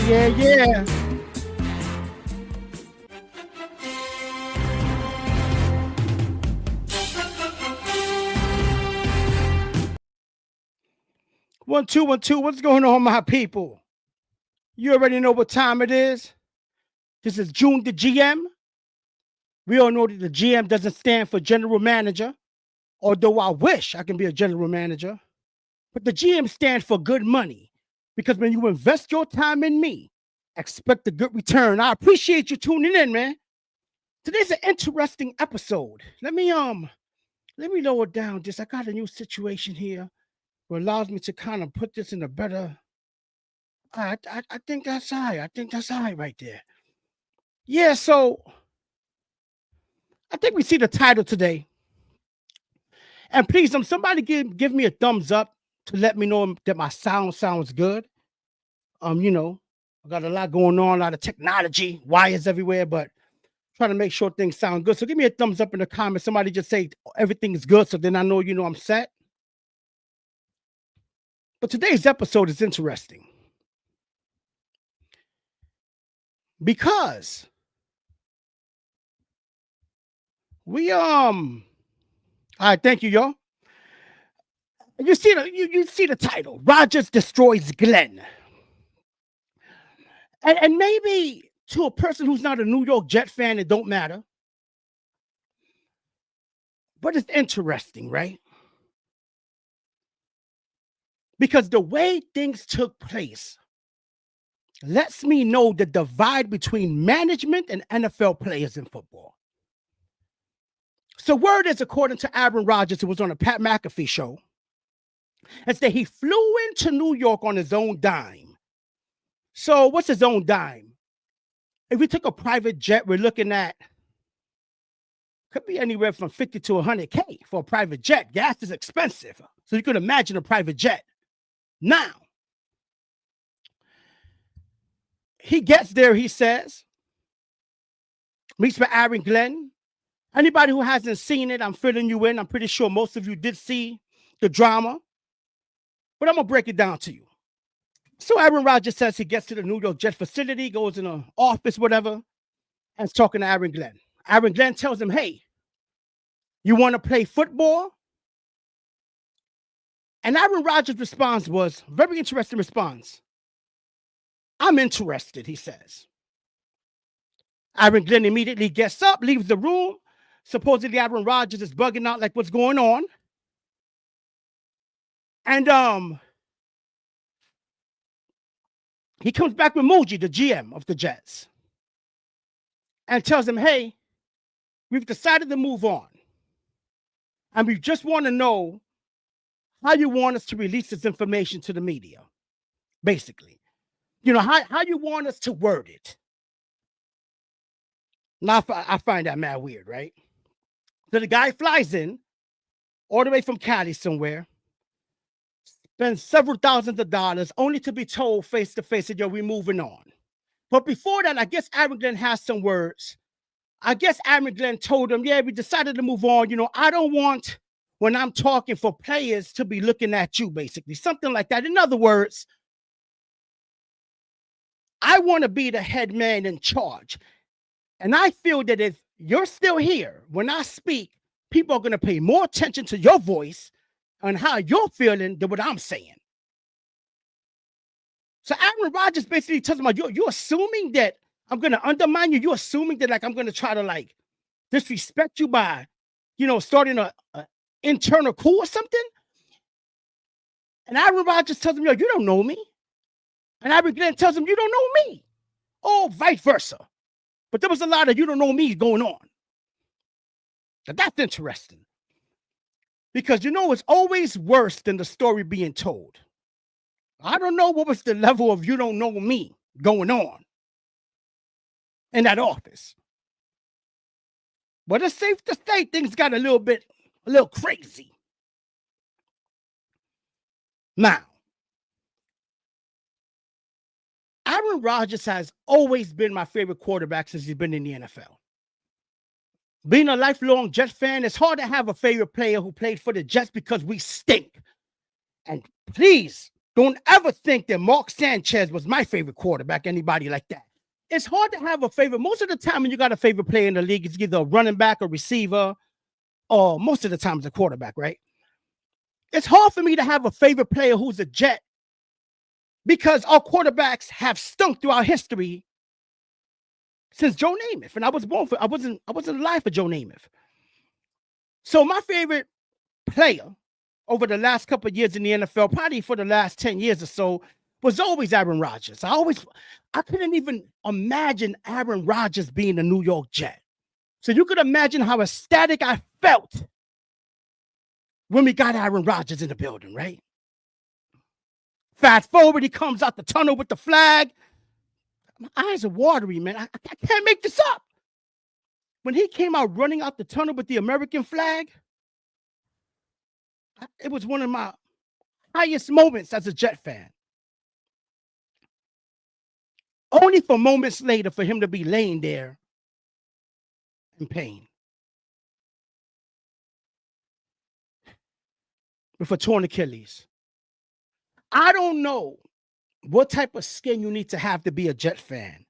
Yeah. 1 2 1 2. What's going on, my people? You already know what time it is. This is June the GM. We all know that the GM doesn't stand for general manager, although I wish I can be a general manager. But the GM stands for good money, because when you invest your time in me, expect a good return. I appreciate you tuning in, man. Today's an interesting episode. Let me lower down this. I got a new situation here where allows me to kind of put this in a better. I think that's high. I think that's high right there. Yeah, so I think we see the title today. And please, somebody give me a thumbs up to let me know that my sounds good. I got a lot going on, a lot of technology, wires everywhere, but trying to make sure things sound good. So give me a thumbs up in the comments. Somebody just say everything is good, so then I know I'm set. But today's episode is interesting because we all right, thank you, y'all. You see the title. Rodgers destroys Glenn. And maybe to a person who's not a New York Jet fan, it don't matter. But it's interesting, right? Because the way things took place lets me know the divide between management and NFL players in football. So word is, according to Aaron Rodgers, who was on a Pat McAfee show, is that he flew into New York on his own dime. So what's his own dime? If we took a private jet, we're looking at, could be anywhere from 50 to 100K for a private jet. Gas is expensive. So you could imagine a private jet. Now, he gets there, he says, meets with Aaron Glenn. Anybody who hasn't seen it, I'm filling you in. I'm pretty sure most of you did see the drama. But I'm going to break it down to you. So Aaron Rodgers says he gets to the New York Jet facility, goes in an office, whatever, and is talking to Aaron Glenn. Aaron Glenn tells him, hey, you want to play football? And Aaron Rodgers' response was, very interesting response. I'm interested, he says. Aaron Glenn immediately gets up, leaves the room. Supposedly Aaron Rodgers is bugging out like what's going on. And he comes back with Moji, the GM of the Jets, and tells him, hey, we've decided to move on. And we just want to know how you want us to release this information to the media, basically. How you want us to word it. Now, I find that mad weird, right? So the guy flies in all the way from Cali somewhere, spends several thousands of dollars, only to be told face to face that, yo, we're moving on. But before that, I guess Aaron Glenn has some words. I guess Aaron Glenn told him, yeah, we decided to move on. I don't want, when I'm talking for players, to be looking at you, basically. Something like that. In other words, I want to be the head man in charge. And I feel that if you're still here, when I speak, people are going to pay more attention to your voice and how you're feeling than what I'm saying. So Aaron Rodgers basically tells him, you're assuming that I'm going to undermine you. You're assuming that I'm going to try to disrespect you by, starting a internal coup or something. And Aaron Rodgers tells him, you don't know me. And Aaron Glenn tells him, you don't know me. Or vice versa. But there was a lot of you don't know me going on. Now that's interesting. Because it's always worse than the story being told. I don't know what was the level of you don't know me going on in that office. But it's safe to say things got a little crazy. Now, Aaron Rodgers has always been my favorite quarterback since he's been in the NFL. Being a lifelong Jets fan, it's hard to have a favorite player who played for the Jets because we stink. And please, Don't ever think that Mark Sanchez was my favorite quarterback, anybody like that. It's hard to have a favorite. Most of the time when you got a favorite player in the league, it's either a running back, a receiver, or most of the time it's a quarterback, right? It's hard for me to have a favorite player who's a Jet because our quarterbacks have stunk throughout history since Joe Namath. And I wasn't alive for Joe Namath. So my favorite player over the last couple of years in the NFL, probably for the last 10 years or so, was always Aaron Rodgers. I couldn't even imagine Aaron Rodgers being a New York Jet. So you could imagine how ecstatic I felt when we got Aaron Rodgers in the building, right? Fast forward, he comes out the tunnel with the flag. My eyes are watery, man. I can't make this up. When he came out running out the tunnel with the American flag, it was one of my highest moments as a Jet fan. Only for moments later for him to be laying there in pain with a torn Achilles. I don't know what type of skin you need to have to be a Jet fan,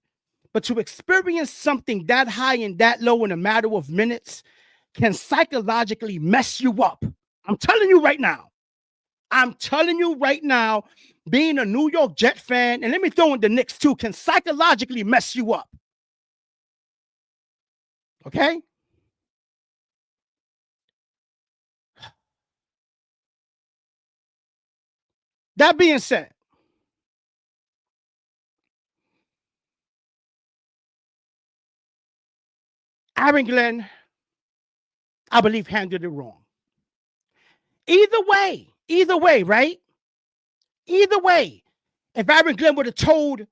but to experience something that high and that low in a matter of minutes can psychologically mess you up. I'm telling you right now. Being a New York Jet fan, and let me throw in the Knicks too, can psychologically mess you up. Okay? That being said, Aaron Glenn, I believe, handled it wrong. Either way, right? Either way, if Aaron Glenn would have told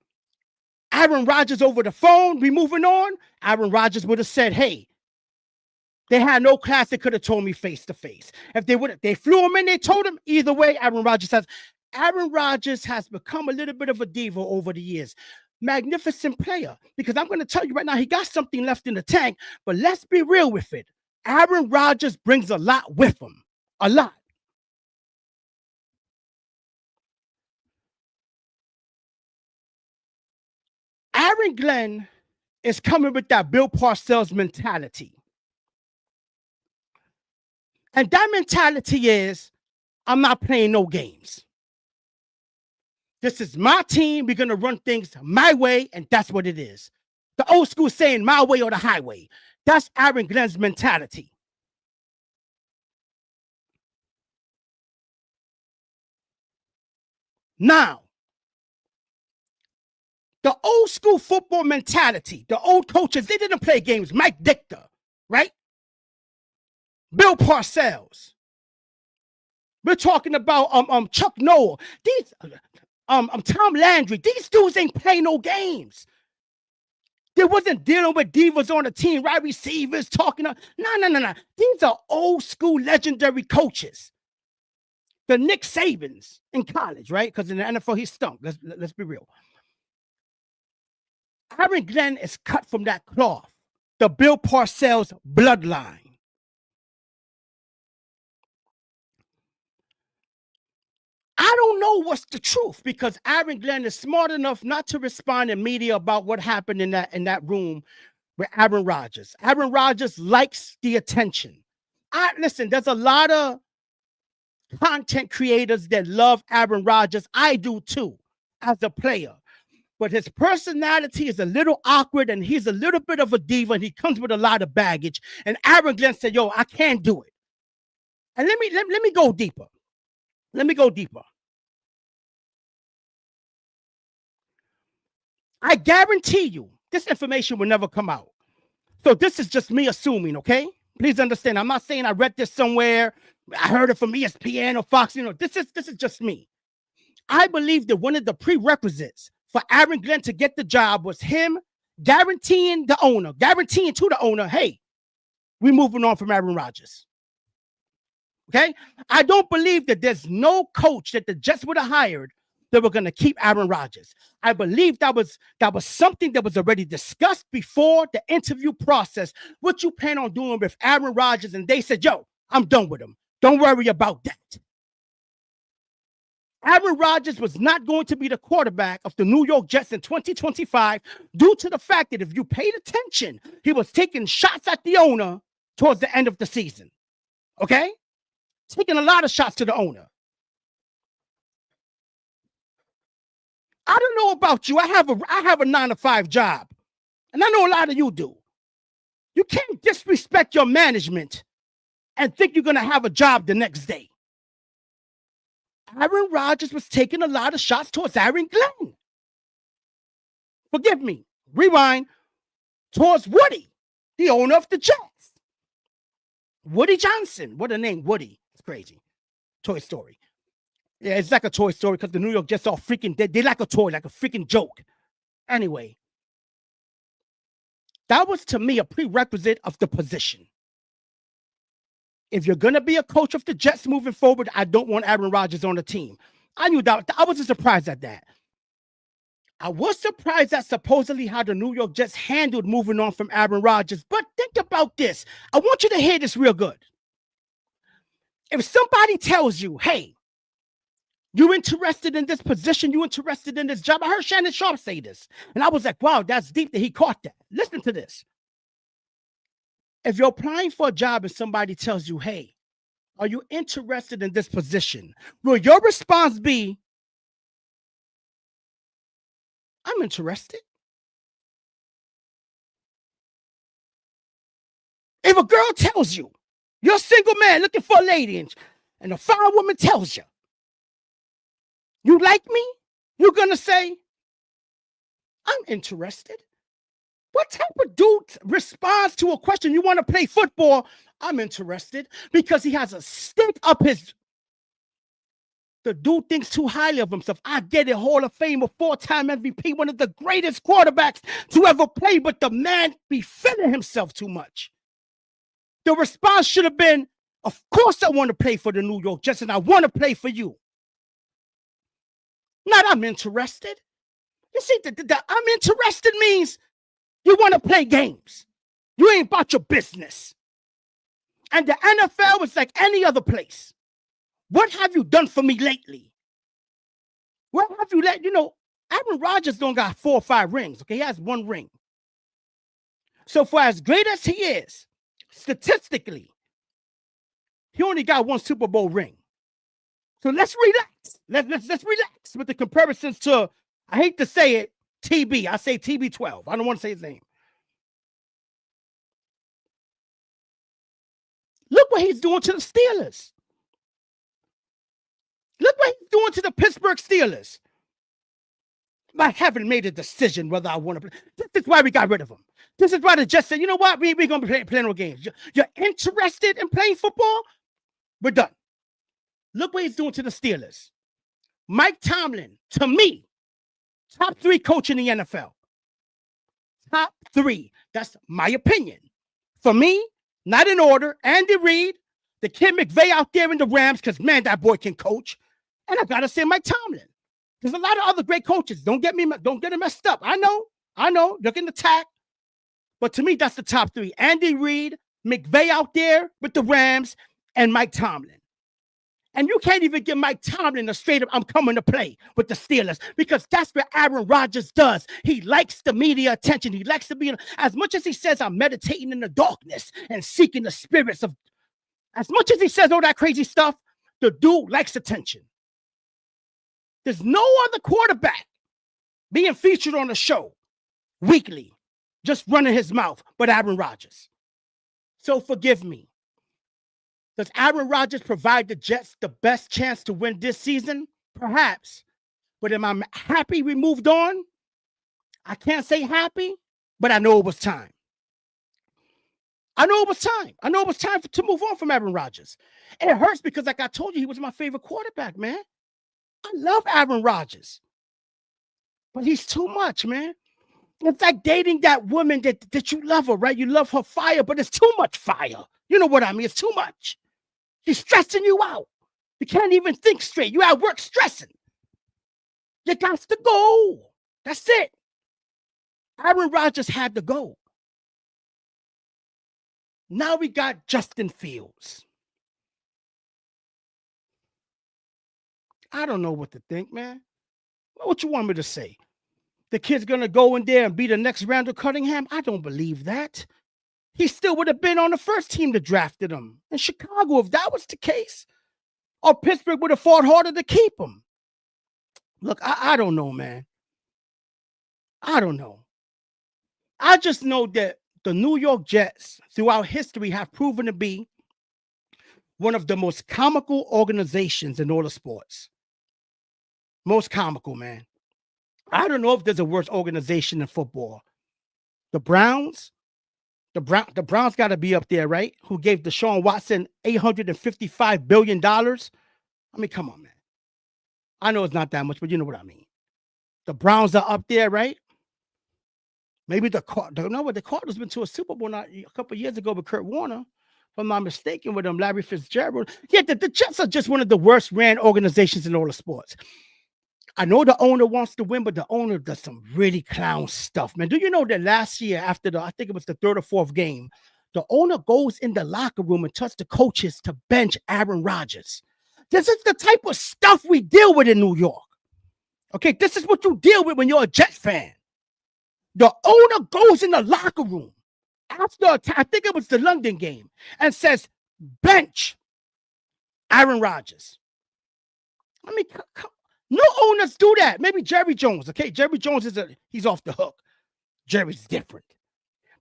Aaron Rodgers over the phone, we moving on, Aaron Rodgers would have said, hey, they had no class, they could have told me face to face. If they flew him in, they told him. Either way, Aaron Rodgers has become a little bit of a diva over the years. Magnificent player, because I'm going to tell you right now, he got something left in the tank, but let's be real with it. Aaron Rodgers brings a lot with him, a lot. Aaron Glenn is coming with that Bill Parcells mentality. And that mentality is, I'm not playing no games. This is my team. We're going to run things my way, and that's what it is. The old school saying, my way or the highway. That's Aaron Glenn's mentality. Now, the old school football mentality, the old coaches, they didn't play games. Mike Dichter, right? Bill Parcells. We're talking about Chuck Noll. These Tom Landry. These dudes ain't playing no games. They wasn't dealing with divas on the team, right? Receivers talking. No. These are old school legendary coaches. The Nick Sabans in college, right? Because in the NFL, he stunk. Let's be real. Aaron Glenn is cut from that cloth. The Bill Parcells bloodline. I don't know what's the truth because Aaron Glenn is smart enough not to respond in media about what happened in that room with Aaron Rodgers. Aaron Rodgers likes the attention. Listen, there's a lot of content creators that love Aaron Rodgers. I do too, as a player. But his personality is a little awkward and he's a little bit of a diva and he comes with a lot of baggage. And Aaron Glenn said, yo, I can't do it. And let me go deeper. Let me go deeper. I guarantee you this information will never come out. So this is just me assuming, okay? Please understand. I'm not saying I read this somewhere. I heard it from ESPN or Fox. This is just me. I believe that one of the prerequisites for Aaron Glenn to get the job was him guaranteeing to the owner, hey, we're moving on from Aaron Rodgers. Okay? I don't believe that there's no coach that the Jets would have hired that were going to keep Aaron Rodgers. I believe that was something that was already discussed before the interview process. What you plan on doing with Aaron Rodgers? And they said, yo, I'm done with him. Don't worry about that. Aaron Rodgers was not going to be the quarterback of the New York Jets in 2025 due to the fact that if you paid attention, he was taking shots at the owner towards the end of the season. Okay? Taking a lot of shots to the owner. I don't know about you. I have a 9-to-5 job. And I know a lot of you do. You can't disrespect your management and think you're going to have a job the next day. Aaron Rodgers was taking a lot of shots towards Aaron Glenn. Forgive me. Rewind. Towards Woody, the owner of the Jets. Woody Johnson. What a name, Woody. It's crazy. Toy Story. Yeah, it's like a Toy Story because the New York Jets are freaking, they like a toy, like a freaking joke. Anyway, that was to me a prerequisite of the position. If you're going to be a coach of the Jets moving forward, I don't want Aaron Rodgers on the team. I knew that. I wasn't surprised at that. I was surprised at supposedly how the New York Jets handled moving on from Aaron Rodgers. But think about this. I want you to hear this real good. If somebody tells you, hey, you're interested in this position, you're interested in this job. I heard Shannon Sharp say this. And I was like, wow, that's deep that he caught that. Listen to this. If you're applying for a job and somebody tells you, hey, are you interested in this position? Will your response be, I'm interested? If a girl tells you, you're a single man looking for a lady, and a fine woman tells you, you like me? You're going to say, I'm interested. What type of dude responds to a question? You want to play football? I'm interested. Because he has a stink up his. The dude thinks too highly of himself. I get it. Hall of Fame, a 4-time MVP, one of the greatest quarterbacks to ever play. But the man be feeling himself too much. The response should have been, of course I want to play for the New York Jets and I want to play for you. Not I'm interested. You see, the I'm interested means you want to play games. You ain't about your business. And the NFL is like any other place. What have you done for me lately? What have you let, Aaron Rodgers don't got 4 or 5 rings. Okay, he has 1 ring. So for as great as he is, statistically, he only got 1 Super Bowl ring. So let's relax. Let's relax with the comparisons to, I hate to say it, TB. I say TB12. I don't want to say his name. Look what he's doing to the Steelers. Look what he's doing to the Pittsburgh Steelers. I haven't made a decision whether I want to play. This is why we got rid of him. This is why the Jets said, you know what? We're going to be playing no games. You're interested in playing football? We're done. Look what he's doing to the Steelers. Mike Tomlin, to me, top 3 coach in the NFL. Top 3. That's my opinion. For me, not in order. Andy Reid, the kid McVay out there in the Rams, because, man, that boy can coach. And I got to say Mike Tomlin. There's a lot of other great coaches. Don't get it messed up. I know. You're getting attacked. But to me, that's the top 3. Andy Reid, McVay out there with the Rams, and Mike Tomlin. And you can't even give Mike Tomlin a straight up, I'm coming to play with the Steelers, because that's what Aaron Rodgers does. He likes the media attention. He likes to be, as much as he says, I'm meditating in the darkness and seeking the spirits of, as much as he says all that crazy stuff, the dude likes attention. There's no other quarterback being featured on the show weekly, just running his mouth, but Aaron Rodgers. So forgive me. Does Aaron Rodgers provide the Jets the best chance to win this season? Perhaps. But am I happy we moved on? I can't say happy, but I know it was time. I know it was time to move on from Aaron Rodgers. And it hurts because, like I told you, he was my favorite quarterback, man. I love Aaron Rodgers. But he's too much, man. It's like dating that woman that you love her, right? You love her fire, but it's too much fire. You know what I mean? It's too much. She's stressing you out. You can't even think straight. You're at work stressing. You got to go. That's it. Aaron Rodgers had to go. Now we got Justin Fields. I don't know what to think, man. What you want me to say? The kid's gonna go in there and be the next Randall Cunningham? I don't believe that. He still would have been on the first team that drafted him in Chicago if that was the case. Or Pittsburgh would have fought harder to keep him. Look, I don't know, man. I don't know. I just know that the New York Jets throughout history have proven to be one of the most comical organizations in all of sports. Most comical, man. I don't know if there's a worse organization in football. The Browns, the Browns got to be up there, right? Who gave Deshaun Watson $855 billion? I mean, come on, man. I know it's not that much, but you know what I mean. The Browns are up there, right? Maybe the Cardinals been to a Super Bowl a couple of years ago with Kurt Warner, if I'm not mistaken, with Larry Fitzgerald. Yeah, the Jets are just one of the worst ran organizations in all of sports. I know the owner wants to win, but the owner does some really clown stuff, man. Do you know that last year, after I think it was the third or fourth game, the owner goes in the locker room and tells the coaches to bench Aaron Rodgers. This is the type of stuff we deal with in New York. Okay, this is what you deal with when you're a Jets fan. The owner goes in the locker room after, I think it was the London game, and says, bench Aaron Rodgers. I mean, no owners do that. Maybe Jerry Jones, okay? Jerry Jones he's off the hook. Jerry's different.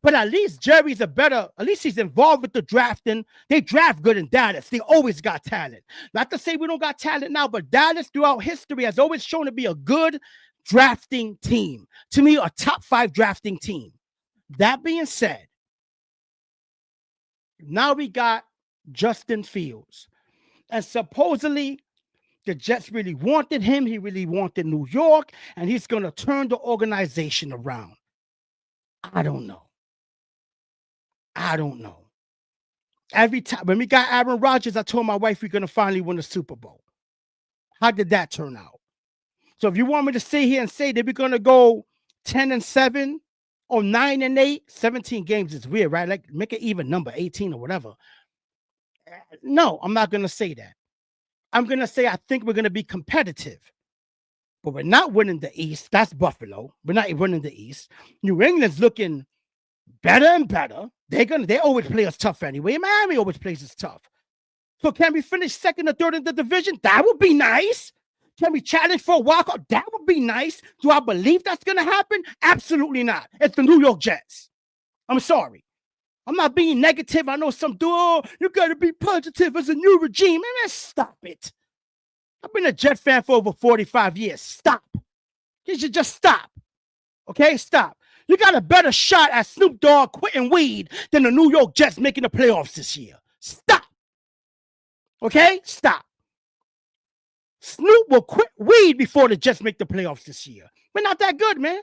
But at least Jerry's at least he's involved with the drafting. They draft good in Dallas. They always got talent. Not to say we don't got talent now, but Dallas throughout history has always shown to be a good drafting team. To me, a top 5 drafting team. That being said, now we got Justin Fields. And supposedly, the Jets really wanted him. He really wanted New York. And he's going to turn the organization around. I don't know. Every time, when we got Aaron Rodgers, I told my wife we're going to finally win the Super Bowl. How did that turn out? So if you want me to sit here and say that we're going to go 10-7 or 9-8, 17 games is weird, right? Like make an even number, 18 or whatever. No, I'm not going to say that. I'm going to say I think we're going to be competitive. But we're not winning the East. That's Buffalo. We're not winning the East. New England's looking better and better. They always play us tough anyway. Miami always plays us tough. So can we finish second or third in the division? That would be nice. Can we challenge for a walkout? That would be nice. Do I believe that's going to happen? Absolutely not. It's the New York Jets. I'm sorry. I'm not being negative. I know some do. Oh, you got to be positive as a new regime. Man, stop it. I've been a Jet fan for over 45 years. Stop. You should just stop. Okay, stop. You got a better shot at Snoop Dogg quitting weed than the New York Jets making the playoffs this year. Stop. Okay, stop. Snoop will quit weed before the Jets make the playoffs this year. We're not that good, man.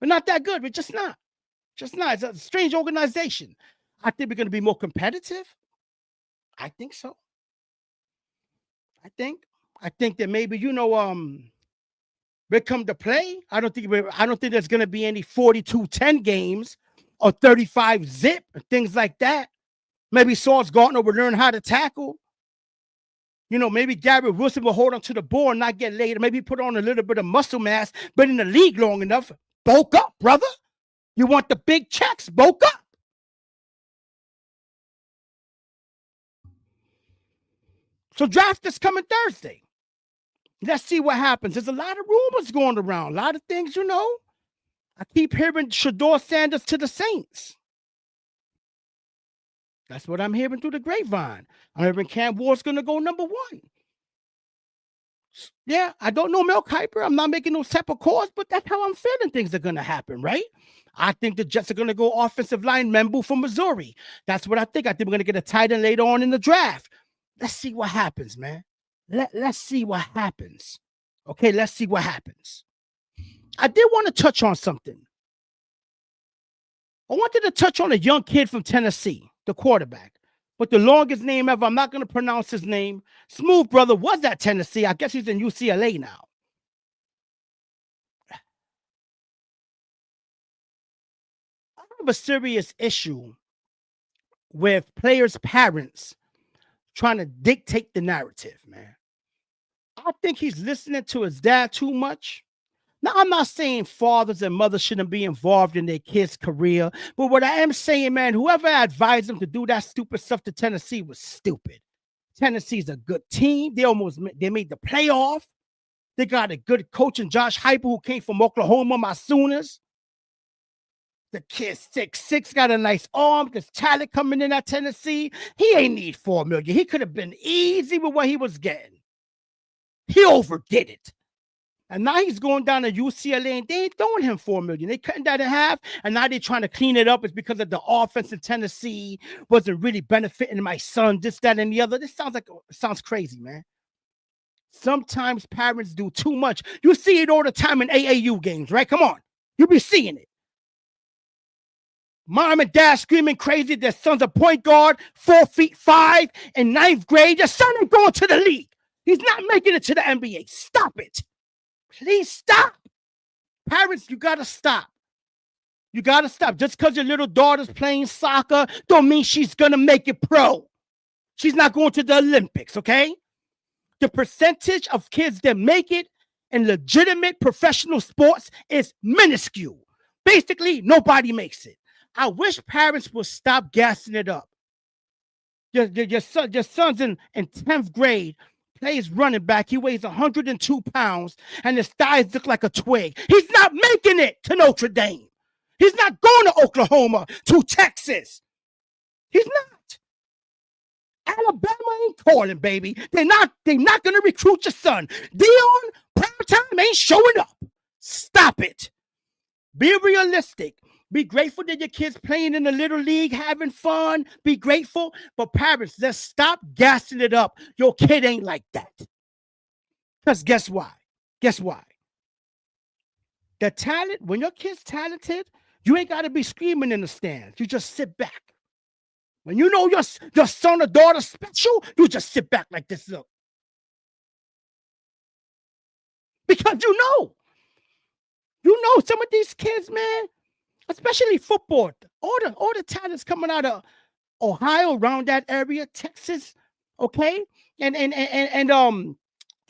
We're not that good. We're just not. Just not. It's a strange organization. I think we're going to be more competitive. I think so. I think that maybe, we come to play. I don't think there's going to be any 42-10 games or 35-0 and things like that. Maybe Sauce Gardner will learn how to tackle. Maybe Garrett Wilson will hold on to the ball and not get laid. Maybe put on a little bit of muscle mass, but in the league long enough. Bulk up, brother. You want the big checks? Bulk up. So draft is coming Thursday. Let's see what happens. There's a lot of rumors going around. A lot of things, I keep hearing Shador Sanders to the Saints. That's what I'm hearing through the grapevine. I'm hearing Cam Ward's going to go number 1. Yeah, I don't know Mel Kiper. I'm not making no type of calls, but that's how I'm feeling things are going to happen, right? I think the Jets are going to go offensive line Membu from Missouri. That's what I think. I think we're going to get a tight end later on in the draft. Let's see what happens, man. Let's see what happens. Okay, let's see what happens. I did want to touch on something. I wanted to touch on a young kid from Tennessee, the quarterback. But the longest name ever, I'm not going to pronounce his name. Smooth Brother was at Tennessee. I guess he's in UCLA now. I have a serious issue with players' parents trying to dictate the narrative, man. I think he's listening to his dad too much. Now, I'm not saying fathers and mothers shouldn't be involved in their kids' career, but what I am saying, man, whoever advised them to do that stupid stuff to Tennessee was stupid. Tennessee's a good team. They made the playoff. They got a good coach in Josh Heupel, who came from Oklahoma, my Sooners. The kid's 6'6", got a nice arm. There's talent coming in at Tennessee. He ain't need $4 million. He could have been easy with what he was getting. He overdid it. And now he's going down to UCLA, and they ain't throwing him $4 million. They cutting that in half, and now they're trying to clean it up. It's because of the offense in Tennessee wasn't really benefiting my son, this, that, and the other. This sounds crazy, man. Sometimes parents do too much. You see it all the time in AAU games, right? Come on. You be seeing it. Mom and dad screaming crazy. Their son's a point guard, 4'5" in 9th grade. Your son ain't going to the league. He's not making it to the NBA. Stop it. Please stop. Parents, you got to stop. You got to stop. Just because your little daughter's playing soccer don't mean she's going to make it pro. She's not going to the Olympics, okay? The percentage of kids that make it in legitimate professional sports is minuscule. Basically, nobody makes it. I wish parents would stop gassing it up. Your son's in 10th grade, plays running back. He weighs 102 pounds, and his thighs look like a twig. He's not making it to Notre Dame. He's not going to Oklahoma, to Texas. He's not. Alabama ain't calling, baby. They're not going to recruit your son. Dion, primetime ain't showing up. Stop it. Be realistic. Be grateful that your kid's playing in the little league, having fun. Be grateful. But parents, let's stop gassing it up. Your kid ain't like that. Because guess why? Guess why? The talent, when your kid's talented, you ain't got to be screaming in the stands. You just sit back. When you know your son or daughter's special, you just sit back like this. Look. Because you know some of these kids, man, especially football, all the talents coming out of Ohio, around that area, Texas, okay, and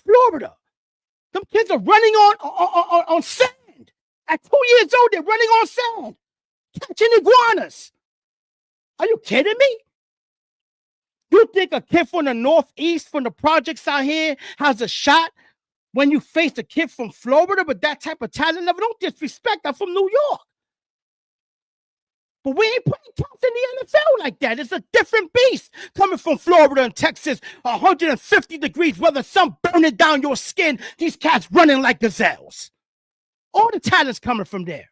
Florida. Them kids are running on sand. At 2 years old, they're running on sand, catching iguanas. Are you kidding me? You think a kid from the Northeast, from the projects out here, has a shot when you face a kid from Florida with that type of talent level? Don't disrespect. I'm from New York. But we ain't putting cats in the NFL like that. It's a different beast coming from Florida and Texas, 150 degrees weather, sun burning down your skin. These cats running like gazelles. All the talent's coming from there.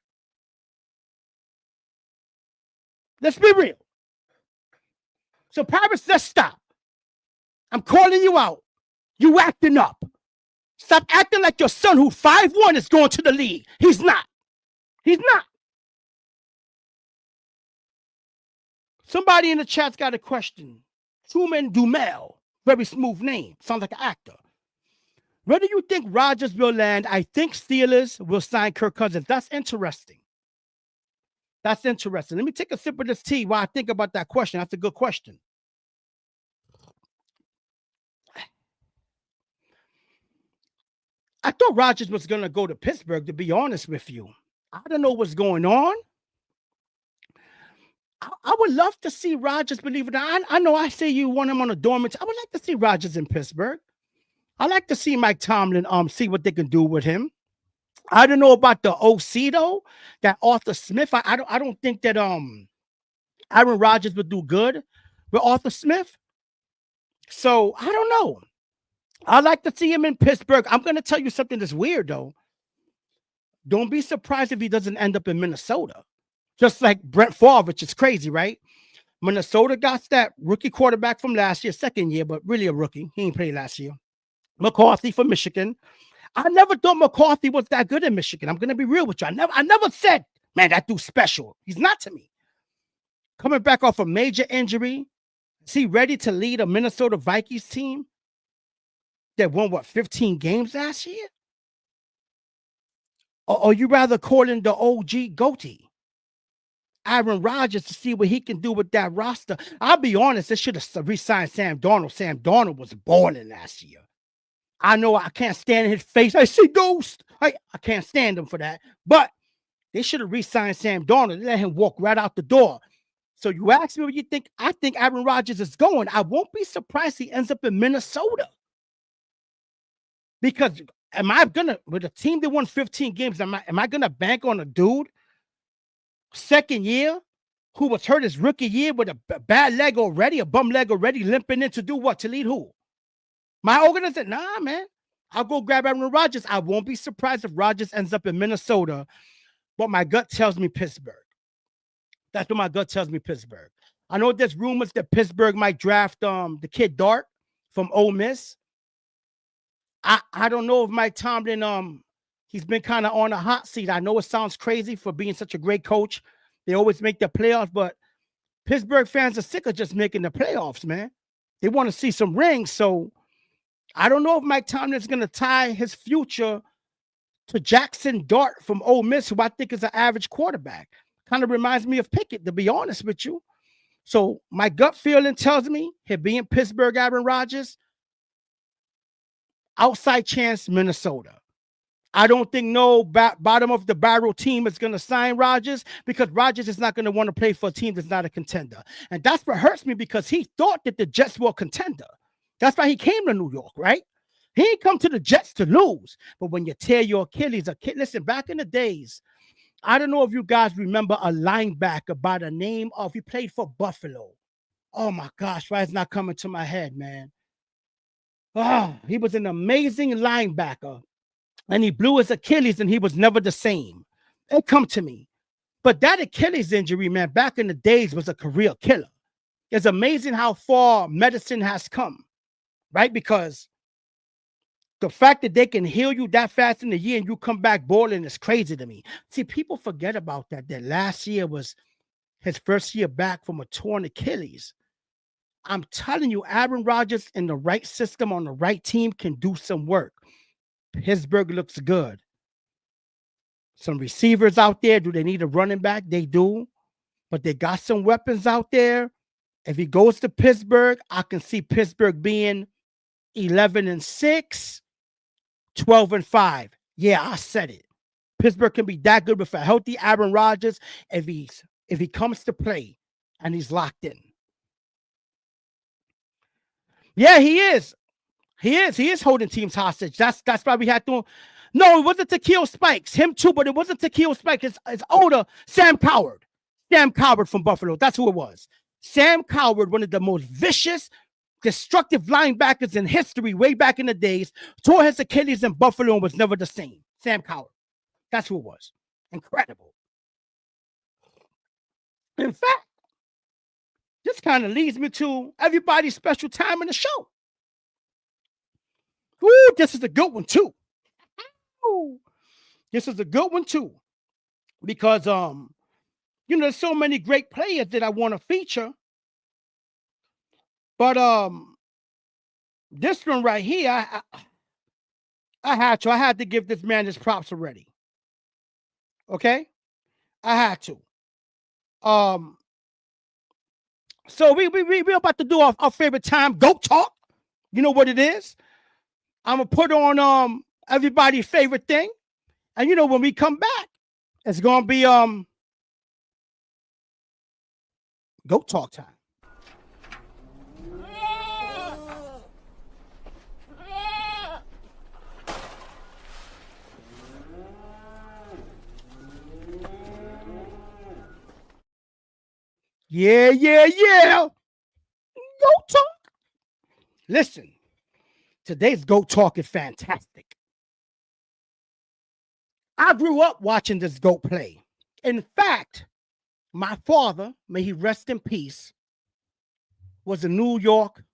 Let's be real. So parents, let's stop. I'm calling you out. You acting up. Stop acting like your son, who 5'1", is going to the league. He's not. He's not. Somebody in the chat's got a question. Truman Dumel, very smooth name. Sounds like an actor. Where do you think Rodgers will land? I think Steelers will sign Kirk Cousins. That's interesting. That's interesting. Let me take a sip of this tea while I think about that question. That's a good question. I thought Rodgers was going to go to Pittsburgh, to be honest with you. I don't know what's going on. I would love to see Rodgers, believe it or not. I know I say you want him on a dormant. I would like to see Rodgers in Pittsburgh. I like to see Mike Tomlin see what they can do with him. I don't know about the OC though, that Arthur Smith. I don't think that Aaron Rodgers would do good with Arthur Smith. So I don't know. I'd like to see him in Pittsburgh. I'm going to tell you something that's weird though. Don't be surprised if he doesn't end up in Minnesota. Just like Brett Favre, which is crazy, right? Minnesota got that rookie quarterback from last year, second year, but really a rookie. He ain't played last year. McCarthy from Michigan. I never thought McCarthy was that good in Michigan. I'm going to be real with you. I never said, man, that dude's special. He's not to me. Coming back off a major injury. Is he ready to lead a Minnesota Vikings team that won, 15 games last year? Or you rather call in the OG goatee, Aaron Rodgers, to see what he can do with that roster? I'll be honest, they should have re-signed Sam Darnold. Sam Darnold was balling last year. I know I can't stand his face. I see ghost. I can't stand him for that. But they should have re-signed Sam Darnold. Let him walk right out the door. So you ask me what you think. I think Aaron Rodgers is going. I won't be surprised he ends up in Minnesota. Because am I gonna, with a team that won 15 games, am I gonna bank on a dude second year who was hurt his rookie year with a bad leg already, a bum leg already, limping in to do what? To lead who? My organization? Nah, man. I'll go grab Aaron Rodgers. I won't be surprised if Rodgers ends up in Minnesota, but my gut tells me Pittsburgh. That's what my gut tells me, Pittsburgh. I know there's rumors that Pittsburgh might draft the kid Dart from Ole Miss. I don't know if Mike Tomlin, he's been kind of on a hot seat. I know it sounds crazy for being such a great coach. They always make the playoffs, but Pittsburgh fans are sick of just making the playoffs, man. They want to see some rings. So I don't know if Mike Tomlin's going to tie his future to Jackson Dart from Ole Miss, who I think is an average quarterback. Kind of reminds me of Pickett, to be honest with you. So my gut feeling tells me he'll be in Pittsburgh, Aaron Rodgers. Outside chance, Minnesota. I don't think no bottom of the barrel team is going to sign Rodgers because Rodgers is not going to want to play for a team that's not a contender. And that's what hurts me because he thought that the Jets were a contender. That's why he came to New York, right? He ain't come to the Jets to lose. But when you tear your Achilles, listen, back in the days, I don't know if you guys remember a linebacker by the name of, he played for Buffalo. Oh my gosh, why is not coming to my head, man? Oh, he was an amazing linebacker. And he blew his Achilles and he was never the same. It come to me. But that Achilles injury, man, back in the days was a career killer. It's amazing how far medicine has come, right? Because the fact that they can heal you that fast in a year and you come back boiling is crazy to me. See, people forget about that last year was his first year back from a torn Achilles. I'm telling you, Aaron Rodgers in the right system on the right team can do some work. Pittsburgh looks good. Some receivers out there. Do they need a running back? They do. But they got some weapons out there. If he goes to Pittsburgh, I can see Pittsburgh being 11-6, 12-5. Yeah, I said it. Pittsburgh can be that good with a healthy Aaron Rodgers if he comes to play and he's locked in. Yeah, he is. He is holding teams hostage. That's why we had to. No, it wasn't Takeo Spikes. Him too, but it wasn't Takeo Spikes. It's older. Sam Coward. Sam Coward from Buffalo. That's who it was. Sam Coward, one of the most vicious, destructive linebackers in history way back in the days, tore his Achilles in Buffalo and was never the same. Sam Coward. That's who it was. Incredible. In fact, this kind of leads me to everybody's special time in the show. Ooh, this is a good one too. Ooh, this is a good one too. Because there's so many great players that I want to feature. But this one right here, I had to give this man his props already. Okay? I had to. So we're about to do our favorite time, GOAT Talk. You know what it is? I'm gonna put on everybody's favorite thing. And when we come back, it's gonna be GOAT Talk time. Yeah. GOAT Talk. Listen, today's GOAT Talk is fantastic. I grew up watching this GOAT play. In fact, my father, may he rest in peace, was a New York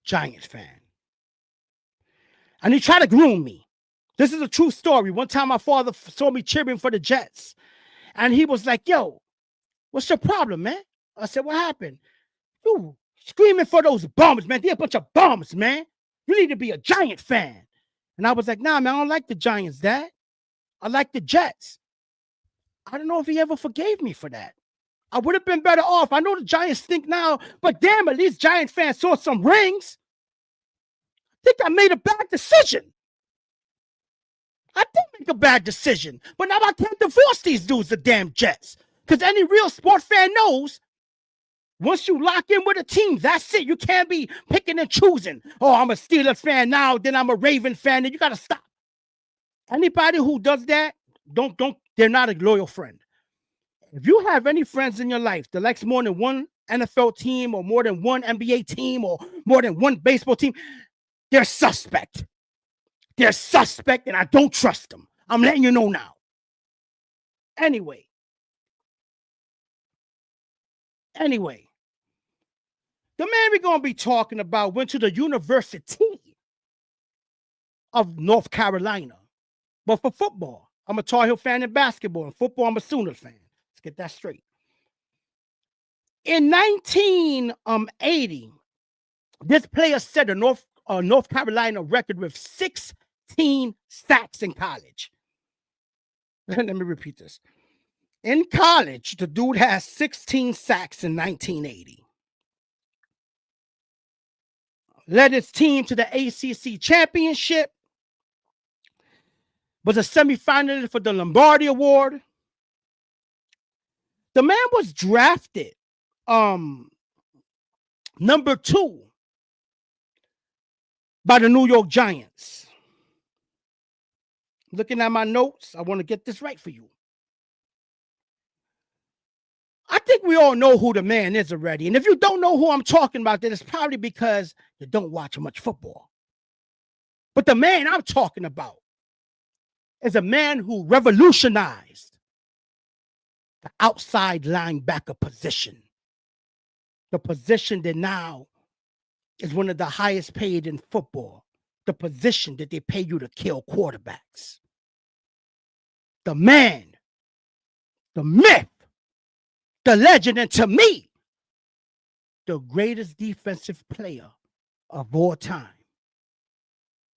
Giants fan. And he tried to groom me. This is a true story. One time my father saw me cheering for the Jets. And he was like, yo, what's your problem, man? I said, what happened? You screaming for those bums, man. They're a bunch of bums, man. You need to be a Giant fan. And I was like, nah, man, I don't like the Giants, Dad. I like the Jets. I don't know if he ever forgave me for that. I would have been better off. I know the Giants stink now, but damn, at least Giant fans saw some rings. think I made a bad decision. I did make a bad decision. But now I can't divorce these dudes, the damn Jets. Because any real sports fan knows, once you lock in with a team, that's it. You can't be picking and choosing. Oh, I'm a Steelers fan now, then I'm a Raven fan. And you got to stop. Anybody who does that, they're not a loyal friend. If you have any friends in your life that likes more than one NFL team or more than one NBA team or more than one baseball team, they're suspect. They're suspect, and I don't trust them. I'm letting you know now. Anyway, the man we're going to be talking about went to the University of North Carolina. But for football, I'm a Tar Heel fan in basketball. And football, I'm a Sooner fan. Let's get that straight. In 1980, this player set a North Carolina record with 16 sacks in college. Let me repeat this. In college, the dude has 16 sacks in 1980. Led his team to the ACC championship. Was a semifinalist for the Lombardi Award. The man was drafted number 2 by the New York Giants. Looking at my notes, I want to get this right for you. I think we all know who the man is already. And if you don't know who I'm talking about, then it's probably because you don't watch much football. But the man I'm talking about is a man who revolutionized the outside linebacker position. The position that now is one of the highest paid in football. The position that they pay you to kill quarterbacks. The man, the myth, the legend, and to me, the greatest defensive player of all time,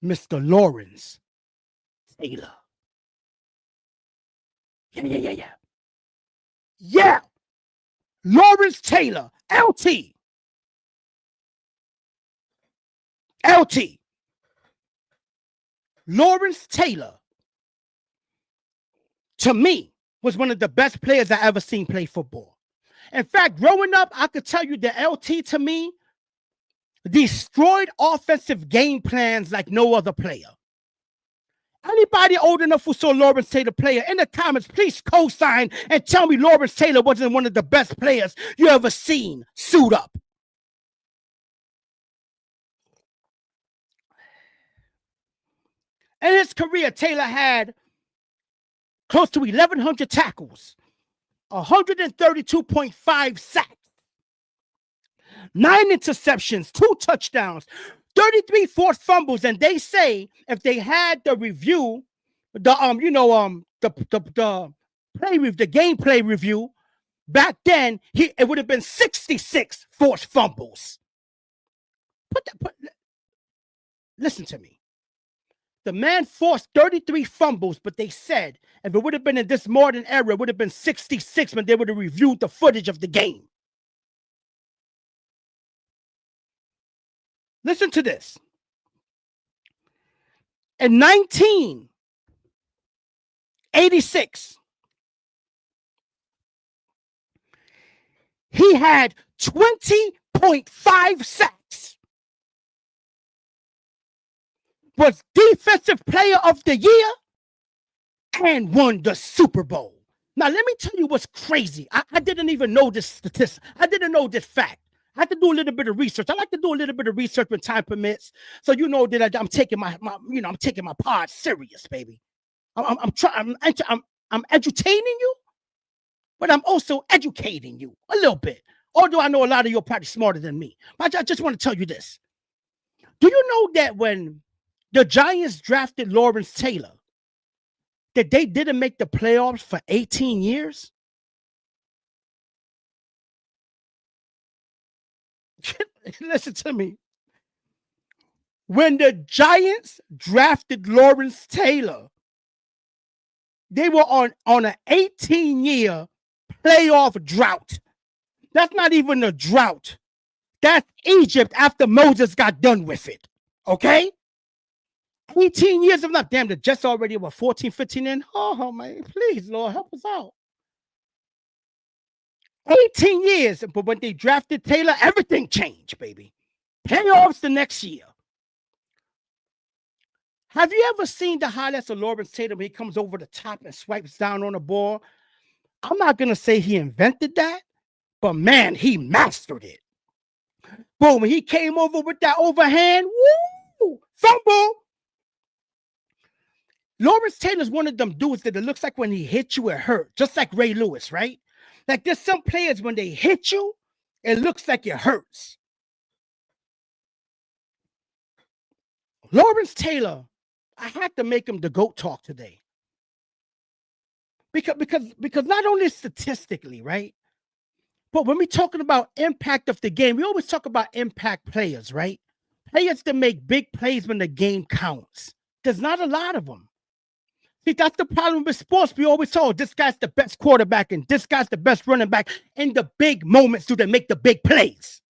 Mr. Lawrence Taylor. Yeah. Lawrence Taylor, LT. Lawrence Taylor, to me, was one of the best players I ever seen play football. In fact, growing up, I could tell you that LT, to me, destroyed offensive game plans like no other player. Anybody old enough who saw Lawrence Taylor play in the comments, please co-sign and tell me Lawrence Taylor wasn't one of the best players you ever seen suit up. In his career, Taylor had close to 1,100 tackles, 132.5 sacks, 9 interceptions, 2 touchdowns, 33 forced fumbles, and they say if they had the review, the gameplay review back then, it would have been 66 forced fumbles. Listen to me. The man forced 33 fumbles, but they said if it would have been in this modern era, it would have been 66 when they would have reviewed the footage of the game. Listen to this. In 1986, he had 20.5 sacks. Was Defensive Player of the Year and won the Super Bowl. Now, let me tell you what's crazy. I didn't even know this statistic. I didn't know this fact. I had to do a little bit of research. I like to do a little bit of research when time permits, so you know that I'm taking my I'm taking my pod serious, baby. I'm edutaining you, but I'm also educating you a little bit. Although I know a lot of you are probably smarter than me. But I just want to tell you this. Do you know that when the Giants drafted Lawrence Taylor, that they didn't make the playoffs for 18 years? Listen to me. When the Giants drafted Lawrence Taylor, they were on an 18-year playoff drought. That's not even a drought. That's Egypt after Moses got done with it. Okay? 18 years of not damn, the Jets already were 14, 15 in. Oh, man, please, Lord, help us out. 18 years, but when they drafted Taylor, everything changed, baby. Playoffs the next year. Have you ever seen the highlights of Lawrence Taylor when he comes over the top and swipes down on the ball? I'm not going to say he invented that, but man, he mastered it. Boom, when he came over with that overhand, woo, fumble. Lawrence Taylor's one of them dudes that it looks like when he hit you, it hurt, just like Ray Lewis, right? Like there's some players, when they hit you, it looks like it hurts. Lawrence Taylor, I had to make him the GOAT talk today. Because not only statistically, right? But when we're talking about impact of the game, we always talk about impact players, right? Players that make big plays when the game counts. There's not a lot of them. See, that's the problem with sports. We always told this guy's the best quarterback and this guy's the best running back. In the big moments, do they make the big plays?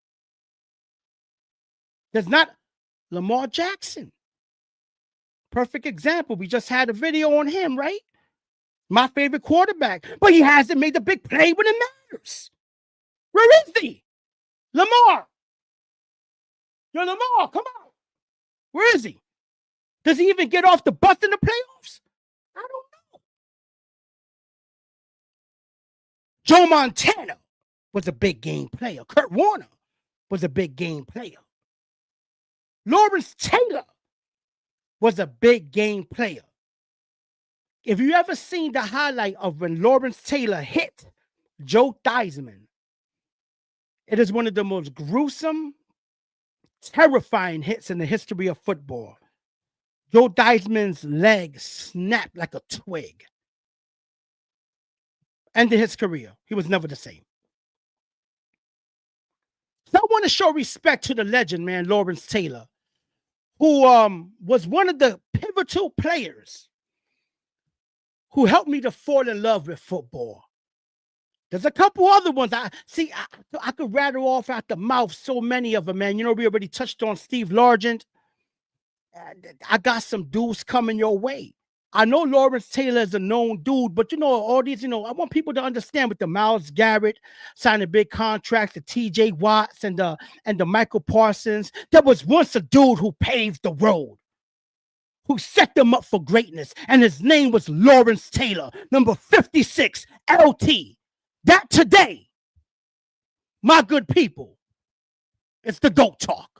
There's not Lamar Jackson. Perfect example. We just had a video on him, right? My favorite quarterback. But he hasn't made the big play when it matters. Where is he? Lamar. Yo, Lamar, come on. Where is he? Does he even get off the bus in the playoffs? I don't know. Joe Montana was a big game player. Kurt Warner was a big game player. Lawrence Taylor was a big game player. If you ever seen the highlight of when Lawrence Taylor hit Joe Theismann, it is one of the most gruesome, terrifying hits in the history of football. Joe Theismann's leg snapped like a twig. Ended his career. He was never the same. So I want to show respect to the legend, man, Lawrence Taylor, who was one of the pivotal players who helped me to fall in love with football. There's a couple other ones. I could rattle off out the mouth so many of them, man. You know, we already touched on Steve Largent. I got some dudes coming your way. I know Lawrence Taylor is a known dude, but you know, all these, you know, I want people to understand with the Myles Garrett signing big contracts, the TJ Watts and the Michael Parsons. There was once a dude who paved the road, who set them up for greatness, and his name was Lawrence Taylor, number 56, LT. That today, my good people, it's the GOAT Talk.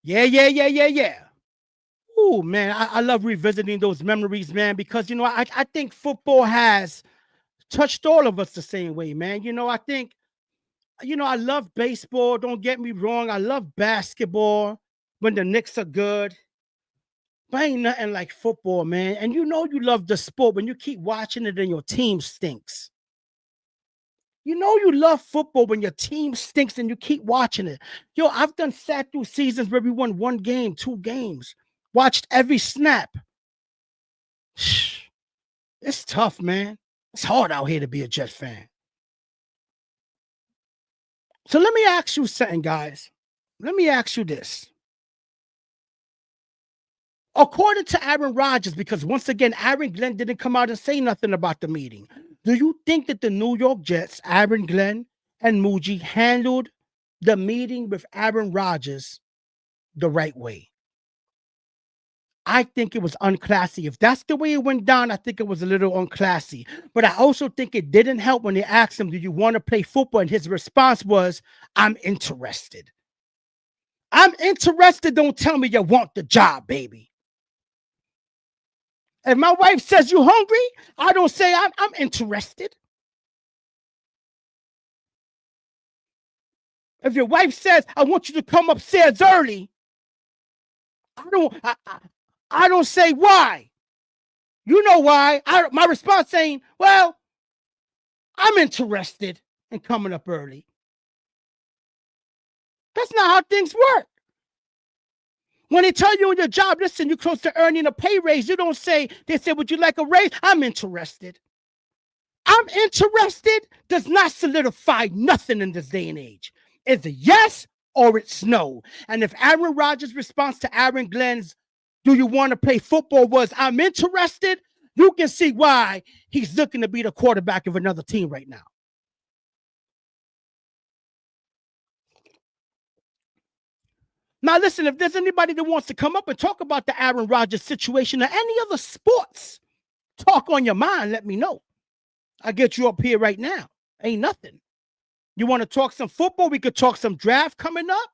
Yeah. Oh, man, I love revisiting those memories, man, because, you know, I think football has touched all of us the same way, man. You know, I think, you know, I love baseball. Don't get me wrong. I love basketball when the Knicks are good. But ain't nothing like football, man. And you know you love the sport when you keep watching it and your team stinks. You know you love football when your team stinks and you keep watching it. Yo, I've sat through seasons where we won 1 game, 2 games, watched every snap. It's tough, man. It's hard out here to be a Jet fan. So let me ask you something, guys. Let me ask you this. According to Aaron Rodgers, because once again, Aaron Glenn didn't come out and say nothing about the meeting. Do you think that the New York Jets, Aaron Glenn and Muji, handled the meeting with Aaron Rodgers the right way? I think it was unclassy. If that's the way it went down, I think it was a little unclassy. But I also think it didn't help when they asked him, do you want to play football? And his response was, I'm interested. I'm interested. Don't tell me you want the job, baby. If my wife says you hungry, I don't say I'm interested. If your wife says, I want you to come upstairs early, I don't say why. You know why. My response saying, well, I'm interested in coming up early. That's not how things work. When they tell you in your job, listen, you're close to earning a pay raise, you don't say, they say, would you like a raise? I'm interested. I'm interested does not solidify nothing in this day and age. It's a yes or it's no. And if Aaron Rodgers' response to Aaron Glenn's, do you want to play football was, I'm interested, you can see why he's looking to be the quarterback of another team right now. Now, listen, if there's anybody that wants to come up and talk about the Aaron Rodgers situation or any other sports, talk on your mind, let me know. I'll get you up here right now. Ain't nothing. You want to talk some football? We could talk some draft coming up.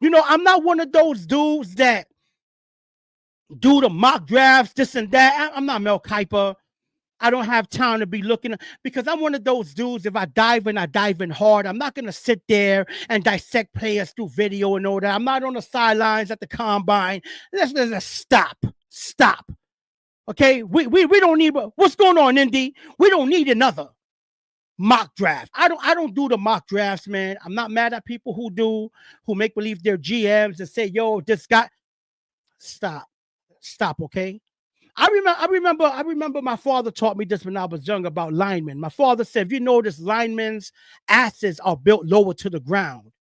You know, I'm not one of those dudes that do the mock drafts, this and that. I'm not Mel Kiper. I don't have time to be looking, because I'm one of those dudes, if I dive in hard. I'm not going to sit there and dissect players through video and all that. I'm not on the sidelines at the combine. Let's stop. Okay, we don't need, what's going on, Indy? We don't need another mock draft. I don't do the mock drafts, man. I'm not mad at people who do, who make believe they're GMs and say, yo, this guy, stop, okay? I remember my father taught me this when I was young about linemen. My father said, if you notice, linemen's asses are built lower to the ground.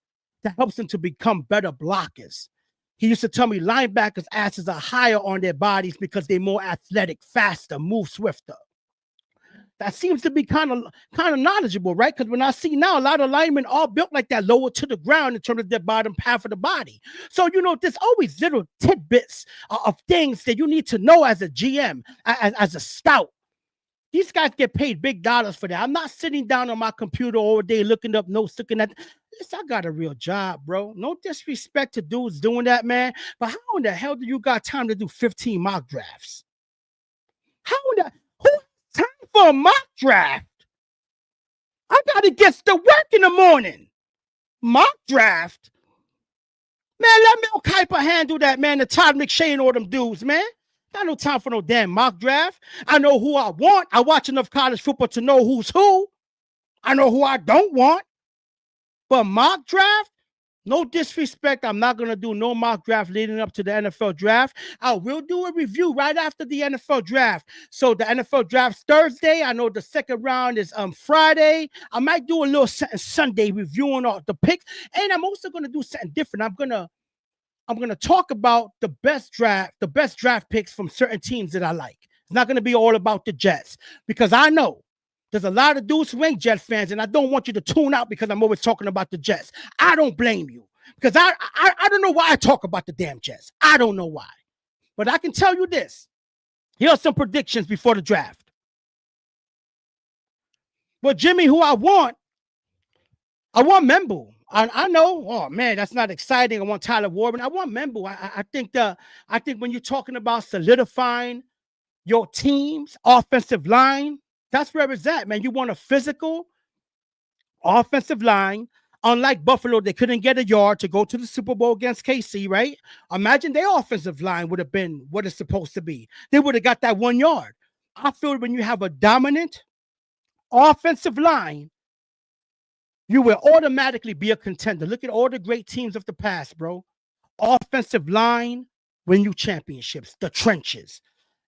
That helps them to become better blockers. He used to tell me linebackers' asses are higher on their bodies because they're more athletic, faster, move swifter. That seems to be kind of knowledgeable, right? Because when I see now, a lot of linemen are built like that, lower to the ground in terms of their bottom half of the body. So, you know, there's always little tidbits of things that you need to know as a GM, as a scout. These guys get paid big dollars for that. I'm not sitting down on my computer all day looking up notes, looking at. Listen, I got a real job, bro. No disrespect to dudes doing that, man. But how in the hell do you got time to do 15 mock drafts? How in the who time for a mock draft? I gotta get to work in the morning. Mock draft, man. Let Mel Kiper handle that, man. The Todd McShay and all them dudes, man. Got no time for no damn mock draft. I know who I want. I watch enough college football to know who's who. I know who I don't want. But mock draft, no disrespect, I'm not going to do no mock draft leading up to the NFL draft. I will do a review right after the NFL draft. So the NFL draft's Thursday. I know the second round is Friday. I might do a little Sunday reviewing all the picks. And I'm also going to do something different. I'm going to talk about the best draft picks from certain teams that I like. It's not going to be all about the Jets, because I know there's a lot of dudes who ain't Jets fans, and I don't want you to tune out because I'm always talking about the Jets. I don't blame you, because I don't know why I talk about the damn Jets. I don't know why. But I can tell you this. Here are some predictions before the draft. Well, Jimmy, who I want Membu. I know, oh man, that's not exciting. I want Tyler Warren. I want Membu. I think when you're talking about solidifying your team's offensive line, that's where it's at, man. You want a physical offensive line. Unlike Buffalo, they couldn't get a yard to go to the Super Bowl against KC, right? Imagine their offensive line would have been what it's supposed to be. They would have got that 1 yard. I feel when you have a dominant offensive line, you will automatically be a contender. Look at all the great teams of the past, bro. Offensive line win you championships, the trenches.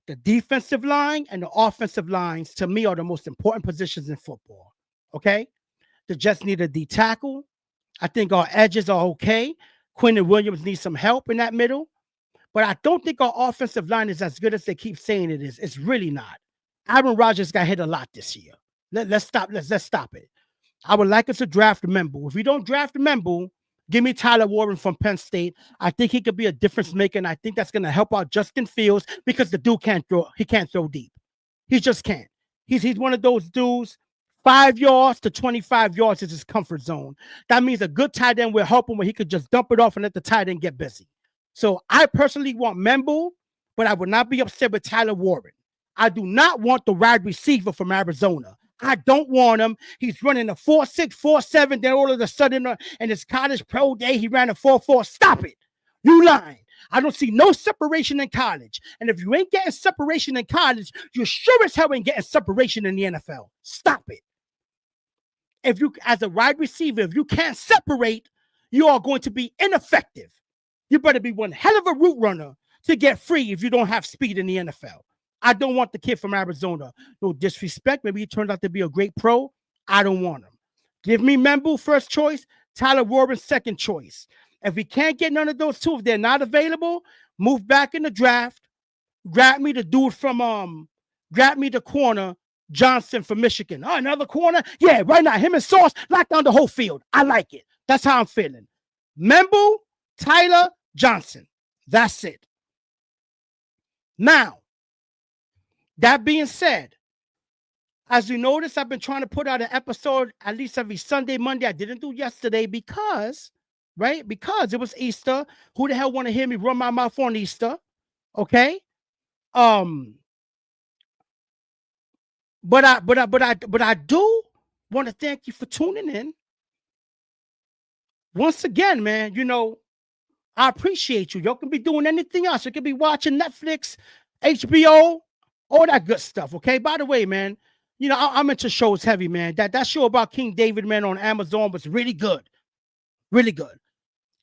The defensive line and the offensive lines, to me, are the most important positions in football, okay? The Jets need a D tackle. I think our edges are okay. Quentin Williams needs some help in that middle. But I don't think our offensive line is as good as they keep saying it is. It's really not. Aaron Rodgers got hit a lot this year. Let's stop it. I would like us to draft Membu. If we don't draft Membu, give me Tyler Warren from Penn State. I think he could be a difference maker, and I think that's going to help out Justin Fields, because the dude can't throw. He can't throw deep. He just can't. He's one of those dudes. 5 yards to 25 yards is his comfort zone. That means a good tight end will help him where he could just dump it off and let the tight end get busy. So I personally want Membu, but I would not be upset with Tyler Warren. I do not want the wide receiver from Arizona. I don't want him. He's running a 4.6, 4.7. Then all of a sudden, in his college pro day, he ran a 4.4. Stop it. You lying. I don't see no separation in college. And if you ain't getting separation in college, you sure as hell ain't getting separation in the NFL. Stop it. If you, as a wide receiver, if you can't separate, you are going to be ineffective. You better be one hell of a route runner to get free if you don't have speed in the NFL. I don't want the kid from Arizona. No disrespect. Maybe he turned out to be a great pro. I don't want him. Give me Membu first choice, Tyler Warren second choice. If we can't get none of those two, if they're not available, move back in the draft. Grab me the dude from grab me the corner, Johnson from Michigan. Oh, another corner? Yeah, right now. Him and Sauce lock down the whole field. I like it. That's how I'm feeling. Membu, Tyler, Johnson. That's it. Now, that being said, as you notice, I've been trying to put out an episode at least every Sunday, Monday. I didn't do yesterday because, right? Because it was Easter. Who the hell want to hear me run my mouth on Easter? Okay. But I do want to thank you for tuning in. Once again, man, you know, I appreciate you. Y'all can be doing anything else. You can be watching Netflix, HBO, all that good stuff. Okay. By the way, man, you know, I'm into shows heavy, man. That show about King David, man, on Amazon was really good. Really good.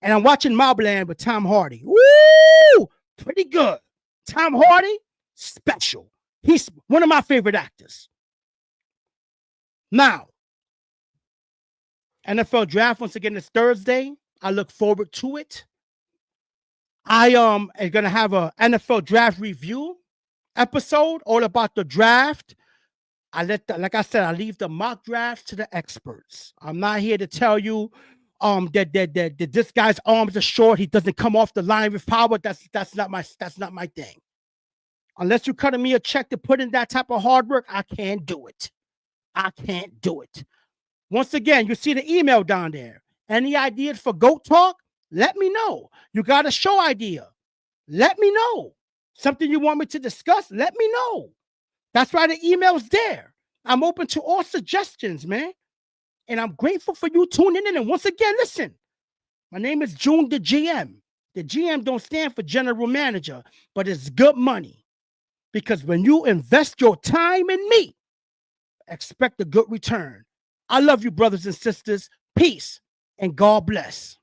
And I'm watching Mobland with Tom Hardy. Woo! Pretty good. Tom Hardy, special. He's one of my favorite actors. Now, NFL draft once again is Thursday. I look forward to it. I am gonna have a NFL draft review episode all about the draft. Like I said, I leave the mock draft to the experts. I'm not here to tell you that this guy's arms are short. He doesn't come off the line with power. That's not my thing. Unless you're cutting me a check to put in that type of hard work, I can't do it. I can't do it. Once again, you see the email down there. Any ideas for GOAT Talk? Let me know. You got a show idea? Let me know. Something you want me to discuss? Let me know. That's why the email's there. I'm open to all suggestions, man. And I'm grateful for you tuning in. And once again, listen, my name is June the GM. The GM don't stand for general manager, but it's good money. Because when you invest your time in me, expect a good return. I love you, brothers and sisters. Peace and God bless.